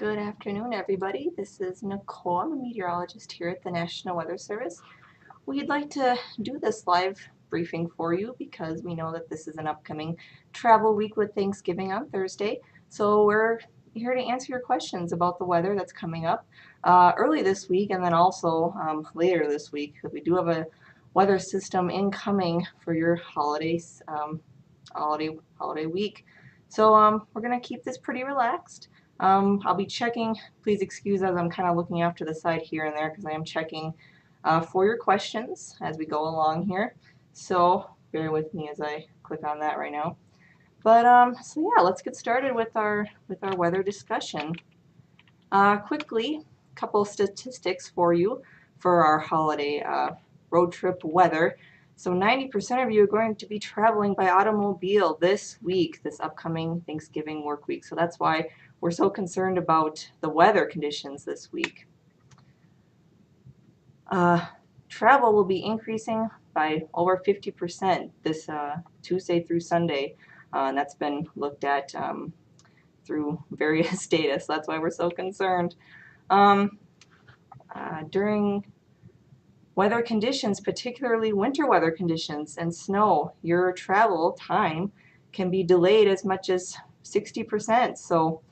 Good afternoon, everybody. This is Nicole. I'm a meteorologist here at the National Weather Service. We'd like to do this live briefing for you because we know that this is an upcoming travel week with Thanksgiving on Thursday. So we're here to answer your questions about the weather that's coming up early this week and then also later this week. We do have a weather system incoming for your holidays, holiday week. So we're going to keep this pretty relaxed. I'll be checking, please excuse as I'm kind of looking off to the side here and there because I am checking for your questions as we go along here. So bear with me as I click on that right now. But so yeah, let's get started with our weather discussion. Quickly, a couple statistics for you for our holiday road trip weather. So 90% of you are going to be traveling by automobile this week, this upcoming Thanksgiving work week. So that's why we're so concerned about the weather conditions this week. Travel will be increasing by over 50% this Tuesday through Sunday, and that's been looked at through various data, so that's why we're so concerned. During weather conditions, particularly winter weather conditions and snow, your travel time can be delayed as much as 60%. So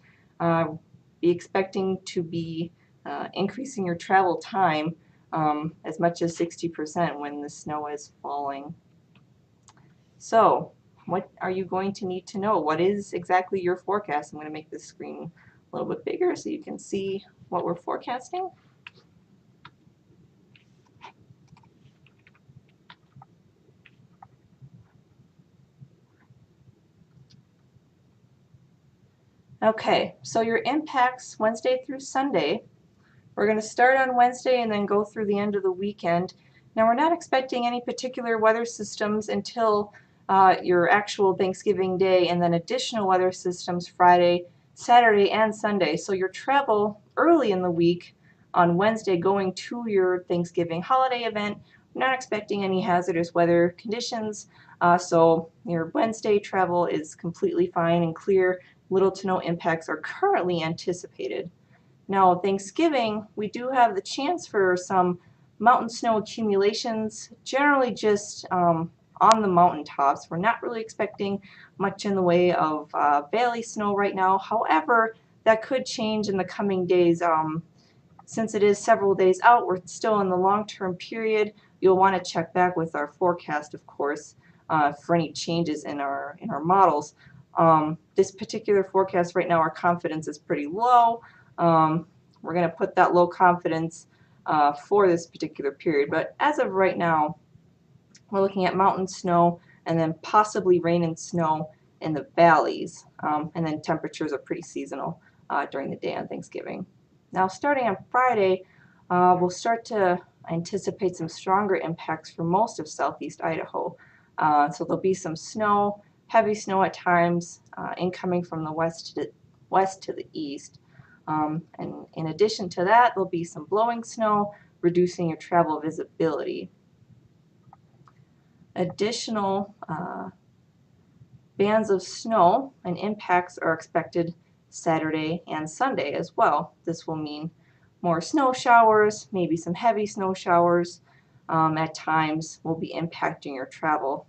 be expecting to be increasing your travel time as much as 60% when the snow is falling. So what are you going to need to know? What is exactly your forecast? I'm going to make this screen a little bit bigger so you can see what we're forecasting. Okay, so your impacts Wednesday through Sunday. We're going to start on Wednesday and then go through the end of the weekend. Now we're not expecting any particular weather systems until your actual Thanksgiving day, and then additional weather systems Friday, Saturday, and Sunday. So your travel early in the week on Wednesday going to your Thanksgiving holiday event, we're not expecting any hazardous weather conditions. So your Wednesday travel is completely fine and clear. Little to no impacts are currently anticipated. Now, Thanksgiving, we do have the chance for some mountain snow accumulations, generally just on the mountaintops. We're not really expecting much in the way of valley snow right now. However, that could change in the coming days. Since it is several days out, we're still in the long-term period. You'll want to check back with our forecast, of course, for any changes in our models. This particular forecast right now, our confidence is pretty low. We're going to put that low confidence for this particular period. But as of right now, we're looking at mountain snow and then possibly rain and snow in the valleys. And then temperatures are pretty seasonal during the day on Thanksgiving. Now starting on Friday, we'll start to anticipate some stronger impacts for most of southeast Idaho. So there'll be some snow, heavy snow at times, incoming from the west to the east. And in addition to that, there'll be some blowing snow, reducing your travel visibility. Additional bands of snow and impacts are expected Saturday and Sunday as well. This will mean more snow showers, maybe some heavy snow showers at times will be impacting your travel.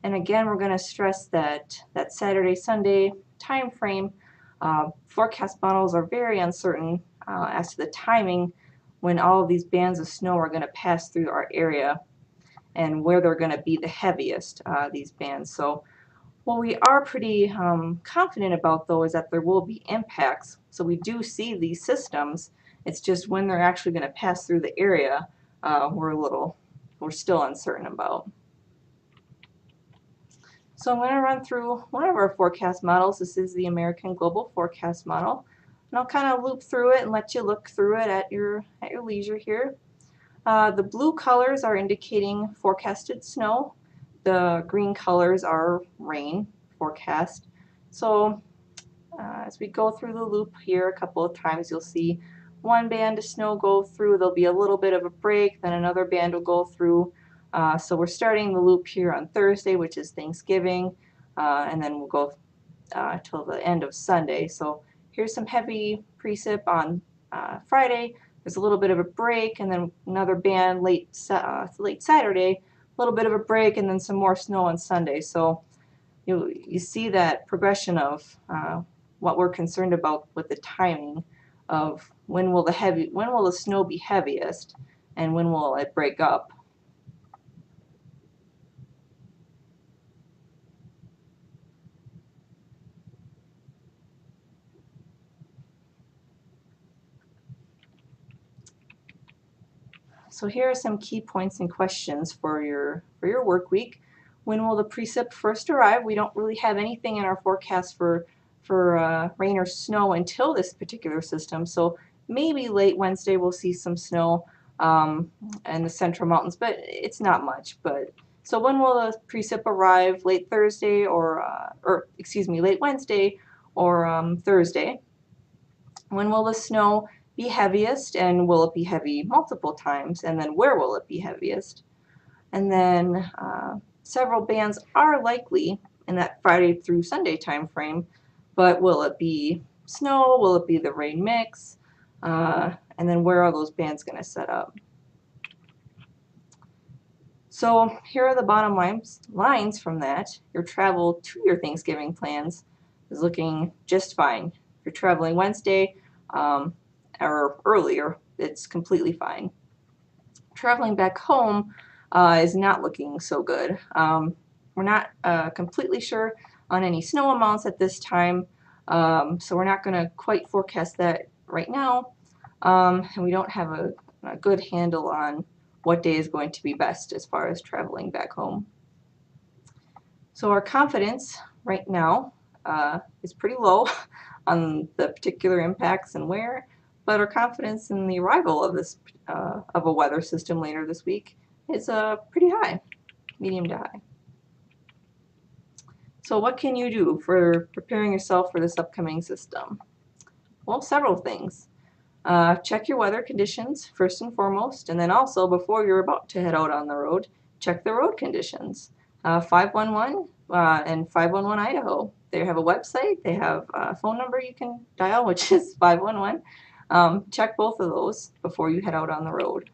And again, we're going to stress that Saturday, Sunday time frame, forecast models are very uncertain as to the timing when all of these bands of snow are going to pass through our area and where they're going to be the heaviest, these bands. So what we are pretty confident about, though, is that there will be impacts. So we do see these systems. It's just when they're actually going to pass through the area, we're still uncertain about. So I'm going to run through one of our forecast models. This is the American Global Forecast Model. And I'll kind of loop through it and let you look through it at your leisure here. The blue colors are indicating forecasted snow. The green colors are rain forecast. So as we go through the loop here a couple of times, you'll see one band of snow go through. There'll be a little bit of a break, then another band will go through. So we're starting the loop here on Thursday, which is Thanksgiving, and then we'll go till the end of Sunday. So here's some heavy precip on Friday. There's a little bit of a break, and then another band late Saturday, a little bit of a break, and then some more snow on Sunday. So you see that progression of what we're concerned about with the timing of when will the snow be heaviest, and when will it break up. So here are some key points and questions for your work week. When will the precip first arrive? We don't really have anything in our forecast for rain or snow until this particular system. So maybe late Wednesday we'll see some snow in the central mountains, but it's not much. But so when will the precip arrive? Late Thursday or excuse me, late Wednesday or Thursday. When will the snow be heaviest, and will it be heavy multiple times, and then where will it be heaviest? And then several bands are likely in that Friday through Sunday time frame, but will it be snow? Will it be the rain mix? And then where are those bands going to set up? So here are the bottom lines from that. Your travel to your Thanksgiving plans is looking just fine. If you're traveling Wednesday or earlier, it's completely fine. Traveling back home is not looking so good. We're not completely sure on any snow amounts at this time, so we're not going to quite forecast that right now, and we don't have a good handle on what day is going to be best as far as traveling back home. So our confidence right now is pretty low on the particular impacts and where, but our confidence in the arrival of this of a weather system later this week is pretty high, medium to high. So what can you do for preparing yourself for this upcoming system? Well, several things. Check your weather conditions first and foremost, and then also before you're about to head out on the road, check the road conditions. 511 and 511 Idaho, they have a website, they have a phone number you can dial, which is 511. Check both of those before you head out on the road.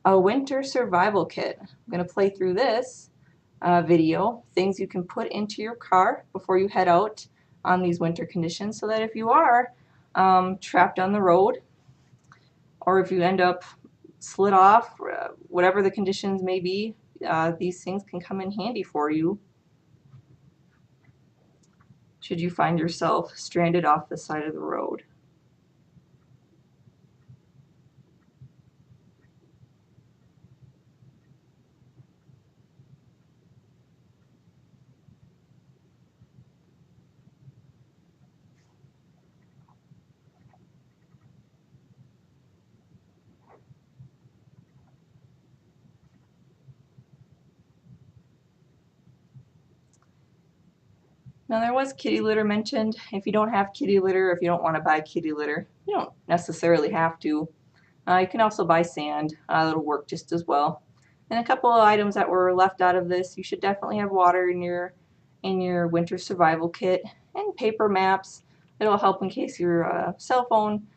A winter survival kit. I'm going to play through this video, things you can put into your car before you head out on these winter conditions, so that if you are trapped on the road, or if you end up slid off, whatever the conditions may be, these things can come in handy for you should you find yourself stranded off the side of the road. Now there was kitty litter mentioned. If you don't have kitty litter, if you don't want to buy kitty litter, you don't necessarily have to. You can also buy sand. That'll work just as well. And a couple of items that were left out of this, you should definitely have water in your winter survival kit, and paper maps. It'll help in case your cell phone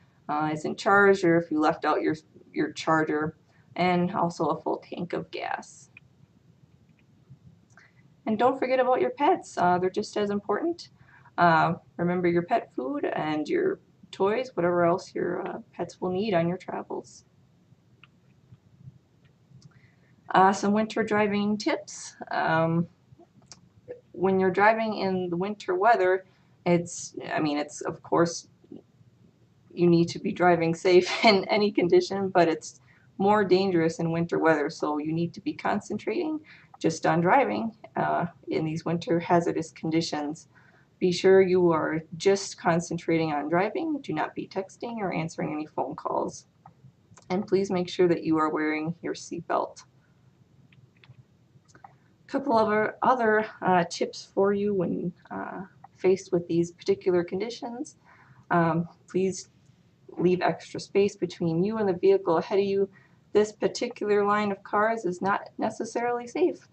isn't charged, or if you left out your charger, and also a full tank of gas. And don't forget about your pets. They're just as important. Remember your pet food and your toys, whatever else your pets will need on your travels. Some winter driving tips. When you're driving in the winter weather, it's of course you need to be driving safe in any condition, but it's more dangerous in winter weather, so you need to be concentrating just on driving in these winter hazardous conditions. Be sure you are just concentrating on driving. Do not be texting or answering any phone calls. And please make sure that you are wearing your seatbelt. A couple of other tips for you when faced with these particular conditions. Please leave extra space between you and the vehicle ahead of you. This particular line of cars is not necessarily safe.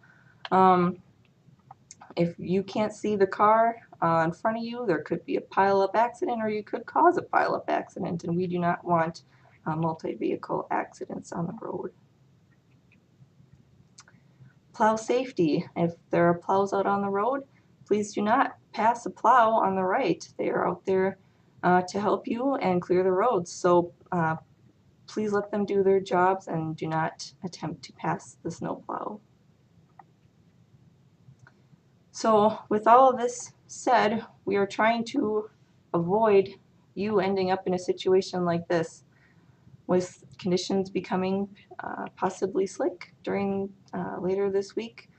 If you can't see the car in front of you. There could be a pile-up accident, or you could cause a pile-up accident, and we do not want multi-vehicle accidents on the road. Plow safety. If there are plows out on the road, please do not pass a plow on the right. They are out there to help you and clear the roads. So please let them do their jobs and do not attempt to pass the snowplow. So with all of this said, we are trying to avoid you ending up in a situation like this, with conditions becoming possibly slick during later this week.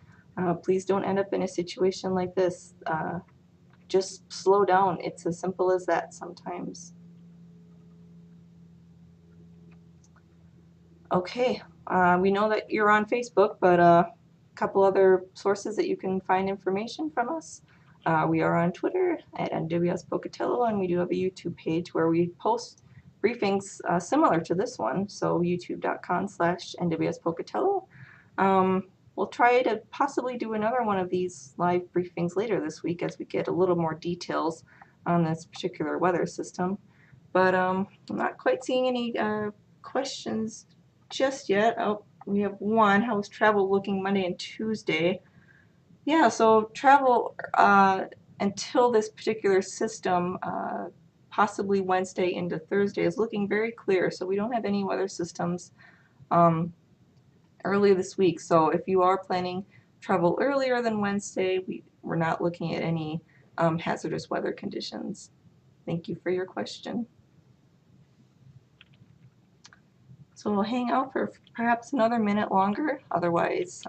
Please don't end up in a situation like this. Just slow down. It's as simple as that sometimes. Okay, we know that you're on Facebook, but a couple other sources that you can find information from us. We are on Twitter at NWS Pocatello, and we do have a YouTube page where we post briefings similar to this one, so youtube.com/NWS Pocatello. We'll try to possibly do another one of these live briefings later this week as we get a little more details on this particular weather system. But I'm not quite seeing any questions just yet. Oh, we have one. How's travel looking Monday and Tuesday? Yeah, so travel until this particular system, possibly Wednesday into Thursday, is looking very clear. So we don't have any weather systems early this week. So if you are planning travel earlier than Wednesday, we're not looking at any hazardous weather conditions. Thank you for your question. So we'll hang out for perhaps another minute longer. Otherwise,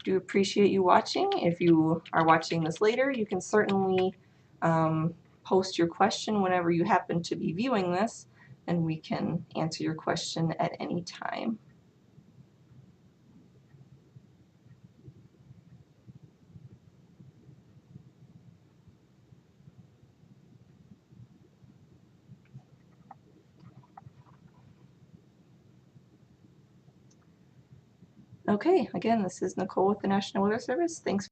do appreciate you watching. If you are watching this later, you can certainly post your question whenever you happen to be viewing this, and we can answer your question at any time. Okay, again, this is Nicole with the National Weather Service. Thanks.